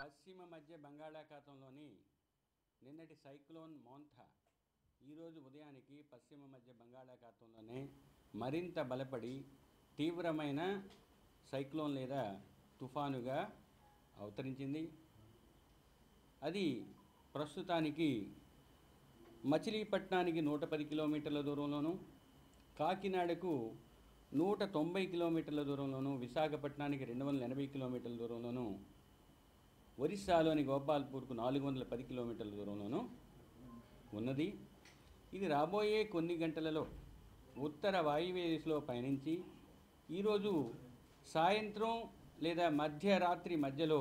పశ్చిమ మధ్య బంగాళాఖాతంలోని నిన్నటి సైక్లోన్ మోంథా ఈరోజు ఉదయానికి పశ్చిమ మధ్య బంగాళాఖాతంలోనే మరింత బలపడి తీవ్రమైన సైక్లోన్ లేదా తుఫానుగా అవతరించింది. అది ప్రస్తుతానికి మచిలీపట్నానికి 110 కిలోమీటర్ల దూరంలోను, కాకినాడకు 190 కిలోమీటర్ల దూరంలోను, విశాఖపట్నానికి 280 కిలోమీటర్ల దూరంలోను, ఒరిస్సాలోని గోపాల్పూర్కు 410 కిలోమీటర్ల దూరంలోనూ ఉన్నది. ఇది రాబోయే కొన్ని గంటలలో ఉత్తర వాయువ్య దిశలో పయనించి ఈరోజు సాయంత్రం లేదా మధ్యరాత్రి మధ్యలో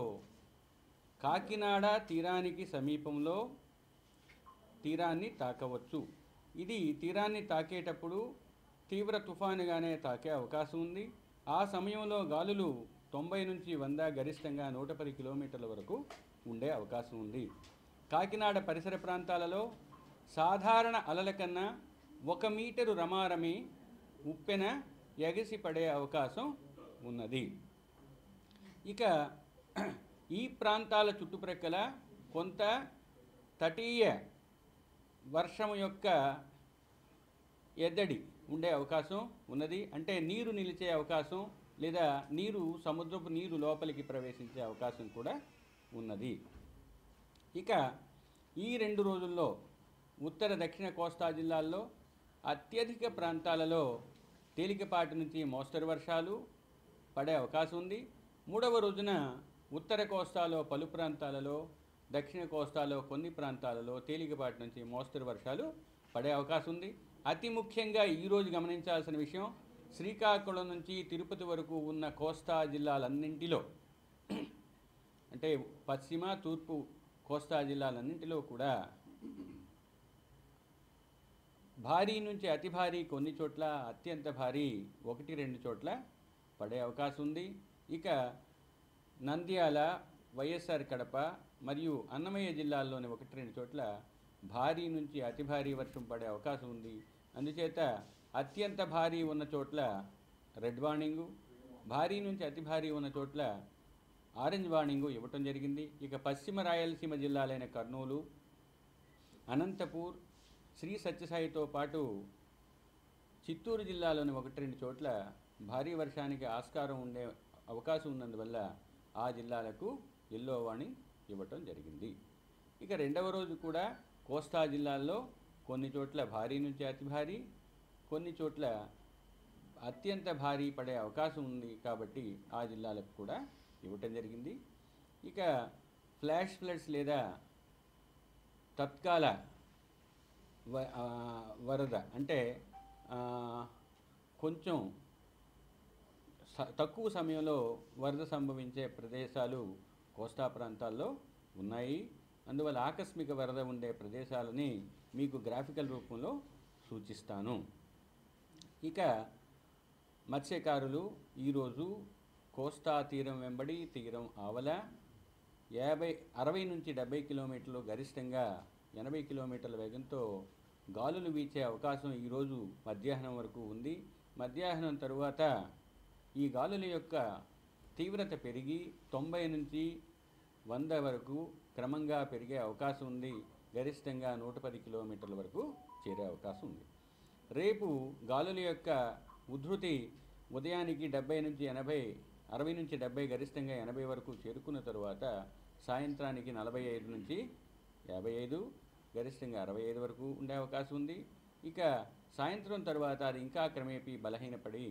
కాకినాడ తీరానికి సమీపంలో తీరాన్ని తాకవచ్చు. ఇది తీరాన్ని తాకేటప్పుడు తీవ్ర తుఫానుగానే తాకే అవకాశం ఉంది. ఆ సమయంలో గాలులు 90 నుంచి 100, గరిష్టంగా 110 కిలోమీటర్ల వరకు ఉండే అవకాశం ఉంది. కాకినాడ పరిసర ప్రాంతాలలో సాధారణ అలల కన్నా 1 మీటరు రమారమి ఉప్పెన ఎగసి పడే అవకాశం ఉన్నది. ఇక ఈ ప్రాంతాల చుట్టుప్రక్కల కొంత తటీయ వర్షం యొక్క ఎద్దడి ఉండే అవకాశం ఉన్నది. అంటే నీరు నిలిచే అవకాశం లేదా సముద్రపు నీరు లోపలికి ప్రవేశించే అవకాశం కూడా ఉన్నది. ఇక ఈ 2 రోజుల్లో ఉత్తర దక్షిణ కోస్తా జిల్లాల్లో అత్యధిక ప్రాంతాలలో తేలికపాటి నుంచి మోస్తరు వర్షాలు పడే అవకాశం ఉంది. 3వ రోజున ఉత్తర కోస్తాలో పలు ప్రాంతాలలో, దక్షిణ కోస్తాలో కొన్ని ప్రాంతాలలో తేలికపాటి నుంచి మోస్తరు వర్షాలు పడే అవకాశం ఉంది. అతి ముఖ్యంగా ఈరోజు గమనించాల్సిన విషయం, శ్రీకాకుళం నుంచి తిరుపతి వరకు ఉన్న కోస్తా జిల్లాలన్నింటిలో, అంటే పశ్చిమ తూర్పు కోస్తా జిల్లాలన్నింటిలో కూడా భారీ నుంచి అతి భారీ, కొన్ని చోట్ల అత్యంత భారీ 1-2 చోట్ల పడే అవకాశం ఉంది. ఇక నంద్యాల, వైఎస్ఆర్ కడప మరియు అన్నమయ్య జిల్లాల్లోని 1-2 చోట్ల భారీ నుంచి అతి భారీ వర్షం పడే అవకాశం ఉంది. అందుచేత అత్యంత భారీ ఉన్న చోట్ల రెడ్ వార్నింగు, భారీ నుంచి అతి భారీ ఉన్న చోట్ల ఆరెంజ్ వార్నింగు ఇవ్వటం జరిగింది. ఇక పశ్చిమ రాయలసీమ జిల్లాలైన కర్నూలు, అనంతపూర్, శ్రీ సత్యసాయితో పాటు చిత్తూరు జిల్లాలోని 1-2 చోట్ల భారీ వర్షానికి ఆస్కారం ఉండే అవకాశం ఉన్నందువల్ల ఆ జిల్లాలకు ఎల్లో వార్నింగ్ ఇవ్వటం జరిగింది. ఇక 2వ రోజు కూడా కోస్తా జిల్లాల్లో కొన్ని చోట్ల భారీ నుంచి అతి భారీ, కొన్ని చోట్ల అత్యంత భారీ పడే అవకాశం ఉంది కాబట్టి ఆ జిల్లాలకు కూడా ఇవ్వటం జరిగింది. ఇక ఫ్లాష్ ఫ్లడ్స్ లేదా తత్కాల వరద, అంటే కొంచెం తక్కువ సమయంలో వరద సంభవించే ప్రదేశాలు కోస్తా ప్రాంతాల్లో ఉన్నాయి. అందువల్ల ఆకస్మిక వరద ఉండే ప్రదేశాలని మీకు గ్రాఫికల్ రూపంలో సూచిస్తాను. ఇక మత్స్యకారులు ఈరోజు కోస్తా తీరం వెంబడి తీరం ఆవల 60 నుంచి 70 కిలోమీటర్లు, గరిష్టంగా 80 కిలోమీటర్ల వేగంతో గాలులు వీచే అవకాశం ఈరోజు మధ్యాహ్నం వరకు ఉంది. మధ్యాహ్నం తరువాత ఈ గాలుల యొక్క తీవ్రత పెరిగి 90 నుంచి 100 వరకు క్రమంగా పెరిగే అవకాశం ఉంది. గరిష్టంగా 110 కిలోమీటర్ల వరకు చేరే అవకాశం ఉంది. రేపు గాలుల యొక్క ఉధృతి ఉదయానికి 70 నుంచి 80, 60 నుంచి 70, గరిష్టంగా 80 వరకు చేరుకున్న తరువాత సాయంత్రానికి 45 నుంచి 55, గరిష్టంగా 65 వరకు ఉండే అవకాశం ఉంది. ఇక సాయంత్రం తర్వాత అది ఇంకా క్రమేపీ బలహీనపడి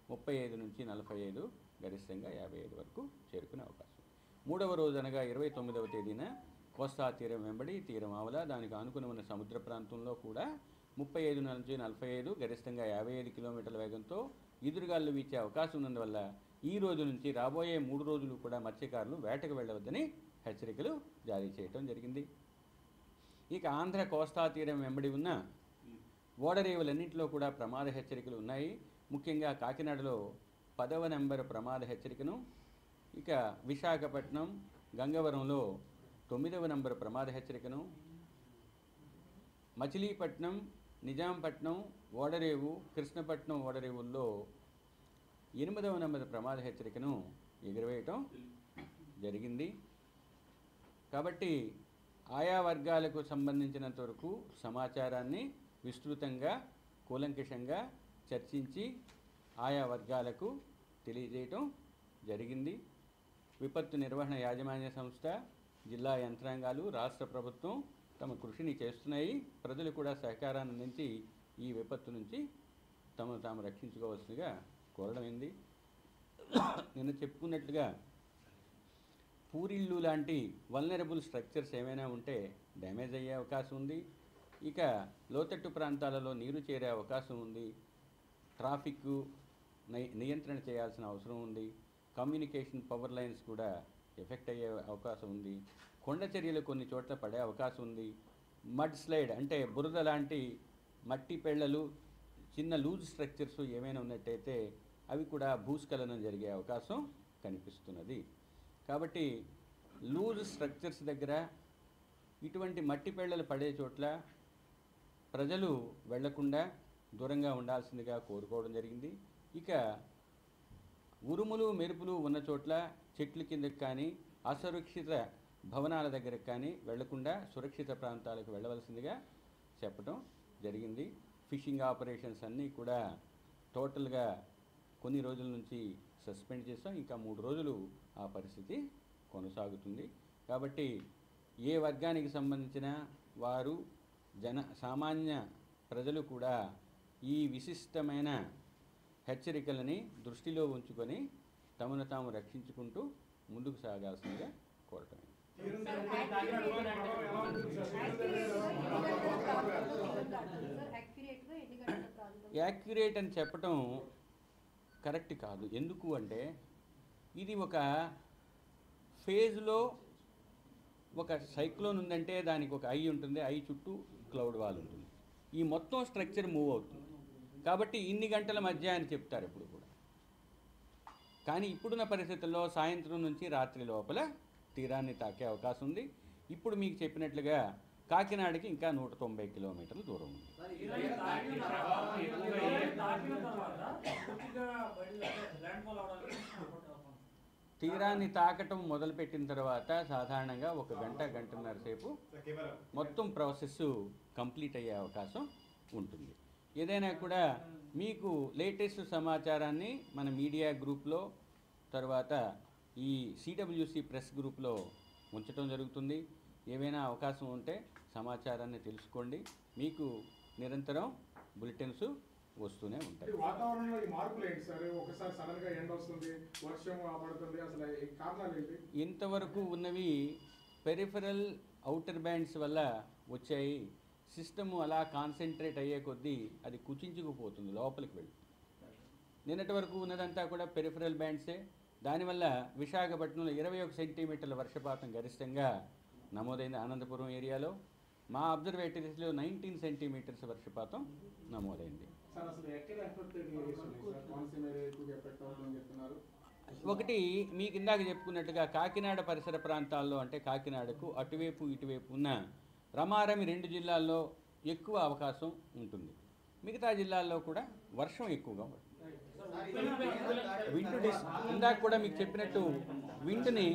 35 నుంచి 45, గరిష్టంగా 55 వరకు చేరుకునే అవకాశం. 3వ రోజు అనగా 29వ తేదీన కోస్తా తీరం వెంబడి తీరం ఆవల, దానికి ఆనుకుని ఉన్న సముద్ర ప్రాంతంలో కూడా 35 నుంచి 45, గరిష్టంగా 55 కిలోమీటర్ల వేగంతో ఈదురుగాలు వీచే అవకాశం ఉన్నందువల్ల ఈ రోజు నుంచి రాబోయే 3 రోజులు కూడా మత్స్యకారులు వేటకు వెళ్ళవద్దని హెచ్చరికలు జారీ చేయడం జరిగింది. ఇక ఆంధ్ర కోస్తా తీరం వెంబడి ఉన్న ఓడరేవులన్నింటిలో కూడా ప్రమాద హెచ్చరికలు ఉన్నాయి. ముఖ్యంగా కాకినాడలో 10వ నెంబర్ ప్రమాద హెచ్చరికను, ఇక విశాఖపట్నం, గంగవరంలో 9వ నెంబర్ ప్రమాద హెచ్చరికను, మచిలీపట్నం, నిజాంపట్నం ఓడరేవు, కృష్ణపట్నం ఓడరేవుల్లో 8వ నెంబర్ ప్రమాద హెచ్చరికను ఎగురవేయటం జరిగింది. కాబట్టి ఆయా వర్గాలకు సంబంధించినంత వరకు సమాచారాన్ని విస్తృతంగా కూలంకషంగా చర్చించి ఆయా వర్గాలకు తెలియజేయటం జరిగింది. విపత్తు నిర్వహణ యాజమాన్య సంస్థ, జిల్లా యంత్రాంగాలు, రాష్ట్ర ప్రభుత్వం తమ కృషిని చేస్తున్నాయి. ప్రజలు కూడా సహకారాన్ని అందించి ఈ విపత్తు నుంచి తమను తాము రక్షించుకోవాల్సిందిగా కోరడమైంది. నిన్న చెప్పుకున్నట్లుగా పూరిళ్ళు లాంటి వల్నరబుల్ స్ట్రక్చర్స్ ఏమైనా ఉంటే డ్యామేజ్ అయ్యే అవకాశం ఉంది. ఇక లోతట్టు ప్రాంతాలలో నీరు చేరే అవకాశం ఉంది. ట్రాఫిక్ నియంత్రణ చేయాల్సిన అవసరం ఉంది. కమ్యూనికేషన్ పవర్ లైన్స్ కూడా ఎఫెక్ట్ అయ్యే అవకాశం ఉంది. కొండ చర్యలు కొన్ని చోట్ల పడే అవకాశం ఉంది. మడ్ స్లైడ్ అంటే బురద లాంటి మట్టి పెళ్ళలు, చిన్న లూజ్ స్ట్రక్చర్స్ ఏమైనా ఉన్నట్టయితే అవి కూడా భూస్ఖలనం జరిగే అవకాశం కనిపిస్తున్నది. కాబట్టి లూజ్ స్ట్రక్చర్స్ దగ్గర, ఇటువంటి మట్టి పెళ్ళలు పడే చోట్ల ప్రజలు వెళ్లకుండా దూరంగా ఉండాల్సిందిగా కోరుకోవడం జరిగింది. ఇక ఉరుములు మెరుపులు ఉన్న చోట్ల చెట్ల కిందకి కానీ అసురక్షిత భవనాల దగ్గరకు కానీ వెళ్లకుండా సురక్షిత ప్రాంతాలకు వెళ్ళవలసిందిగా చెప్పడం జరిగింది. ఫిషింగ్ ఆపరేషన్స్ అన్నీ కూడా టోటల్గా కొన్ని రోజుల నుంచి సస్పెండ్ చేస్తాం. ఇంకా 3 రోజులు ఆ పరిస్థితి కొనసాగుతుంది. కాబట్టి ఏ వర్గానికి సంబంధించిన వారు సామాన్య ప్రజలు కూడా ఈ విశిష్టమైన హెచ్చరికలని దృష్టిలో ఉంచుకొని తమను తాము రక్షించుకుంటూ ముందుకు సాగాల్సిందిగా కోరటం. యాక్యురేట్ అని చెప్పటం కరెక్ట్ కాదు. ఎందుకు అంటే ఇది ఒక ఫేజ్లో ఒక సైక్లోన్ ఉందంటే దానికి ఒక ఐ ఉంటుంది, ఐ చుట్టూ క్లౌడ్ వాల్ ఉంటుంది. ఈ మొత్తం స్ట్రక్చర్ మూవ్ అవుతుంది. కాబట్టి ఇన్ని గంటల మధ్య అని చెప్తారు ఎప్పుడు కూడా. కానీ ఇప్పుడున్న పరిస్థితుల్లో సాయంత్రం నుంచి రాత్రి లోపల తీరాన్ని తాకే అవకాశం ఉంది. ఇప్పుడు మీకు చెప్పినట్లుగా కాకినాడకి ఇంకా 190 కిలోమీటర్ల దూరం ఉంది. తీరాన్ని తాకటం మొదలుపెట్టిన తర్వాత సాధారణంగా 1 గంట, గంటన్నర సేపు మొత్తం ప్రాసెస్ కంప్లీట్ అయ్యే అవకాశం ఉంటుంది. ఏదైనా కూడా మీకు లేటెస్ట్ సమాచారాన్ని మన మీడియా గ్రూప్లో, తర్వాత ఈ సిడబ్ల్యూసి ప్రెస్ గ్రూప్లో ఉంచడం జరుగుతుంది. ఏవైనా అవకాశం ఉంటే సమాచారాన్ని తెలుసుకోండి. మీకు నిరంతరం బులెటిన్స్ వస్తూనే ఉంటాయి. వాతావరణంలో ఈ మార్పులు ఏంటి సార్? ఒకసారి సడన్గా ఎండ వస్తుంది, వర్షం పడుతుంది, అసలు ఈ కారణాలు ఏంటి? ఇంతవరకు ఉన్నవి పెరిఫరల్ అవుటర్ బ్యాండ్స్ వల్ల వచ్చాయి. సిస్టము అలా కాన్సన్ట్రేట్ అయ్యే కొద్దీ అది కుచించుకుపోతుంది, లోపలికి వెళ్ళి. నిన్నటి వరకు ఉన్నదంతా కూడా పెరిఫరల్ బ్యాండ్సే. దానివల్ల విశాఖపట్నంలో 21 సెంటీమీటర్ల వర్షపాతం గరిష్టంగా నమోదైంది. అనంతపురం ఏరియాలో మా అబ్జర్వేటరీస్లో 19 సెంటీమీటర్స్ వర్షపాతం నమోదైంది. ఒకటి మీకు ఇందాక చెప్పుకున్నట్టుగా కాకినాడ పరిసర ప్రాంతాల్లో, అంటే కాకినాడకు అటువైపు ఇటువైపు ఉన్న రమారమి 2 జిల్లాల్లో ఎక్కువ అవకాశం ఉంటుంది. మిగతా జిల్లాల్లో కూడా వర్షం ఎక్కువగా ఉంటుంది. విండ్ ఇందాక కూడా మీకు చెప్పినట్టు విండ్ని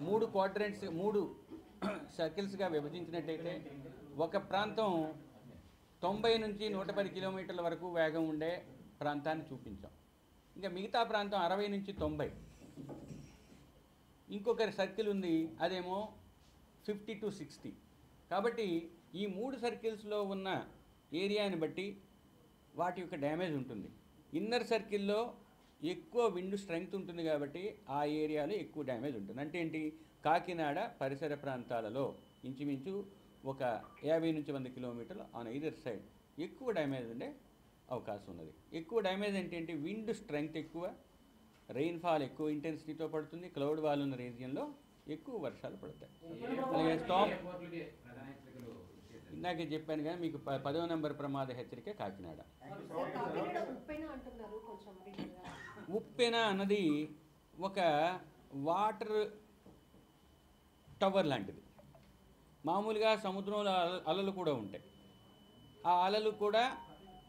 3 క్వాడ్రంట్స్, 3 సర్కిల్స్గా విభజించినట్టయితే ఒక ప్రాంతం 90 నుంచి 110 కిలోమీటర్ల వరకు వేగం ఉండే ప్రాంతాన్ని చూపించాం. ఇంకా మిగతా ప్రాంతం 60 నుంచి 90. ఇంకొకరి సర్కిల్ ఉంది, అదేమో 50 to 60. కాబట్టి ఈ 3 సర్కిల్స్లో ఉన్న ఏరియాని బట్టి వాటి యొక్క డ్యామేజ్ ఉంటుంది. ఇన్నర్ సర్కిల్లో ఎక్కువ విండ్ స్ట్రెంగ్త్ ఉంటుంది కాబట్టి ఆ ఏరియాలో ఎక్కువ డ్యామేజ్ ఉంటుంది. అంటే ఏంటి, కాకినాడ పరిసర ప్రాంతాలలో ఇంచుమించు ఒక 50 నుంచి 100 కిలోమీటర్లు ఆన్ ఐదర్ సైడ్ ఎక్కువ డ్యామేజ్ ఉండే అవకాశం ఉన్నది. ఎక్కువ డ్యామేజ్ అంటే ఏంటి, విండ్ స్ట్రెంగ్త్ ఎక్కువ, రెయిన్ఫాల్ ఎక్కువ ఇంటెన్సిటీతో పడుతుంది. క్లౌడ్ వాల్ ఉన్న రీజియన్లో ఎక్కువ వర్షాలు పడతాయి. అలాగే ఇందాకే చెప్పాను కానీ మీకు 10వ నెంబర్ ప్రమాద హెచ్చరిక కాకినాడ. ఉప్పెన అన్నది ఒక వాటర్ టవర్ లాంటిది. మామూలుగా సముద్రంలో అలలు కూడా ఉంటాయి. ఆ అలలు కూడా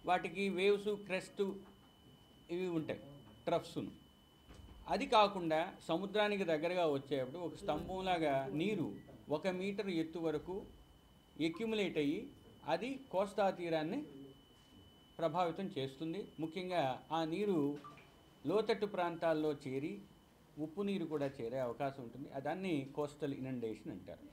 వాటికి వేవ్స్, క్రెస్ట్ ఇవి ఉంటాయి, ట్రఫ్స్ను. అది కాకుండా సముద్రానికి దగ్గరగా వచ్చేటప్పుడు ఒక స్తంభంలాగా నీరు 1 మీటర్ ఎత్తు వరకు ఎక్యుములేట్ అయ్యి అది కోస్తా తీరాన్ని ప్రభావితం చేస్తుంది. ముఖ్యంగా ఆ నీరు లోతట్టు ప్రాంతాల్లో చేరి ఉప్పు నీరు కూడా చేరే అవకాశం ఉంటుంది. దాన్ని కోస్టల్ ఇనండేషన్ అంటారు.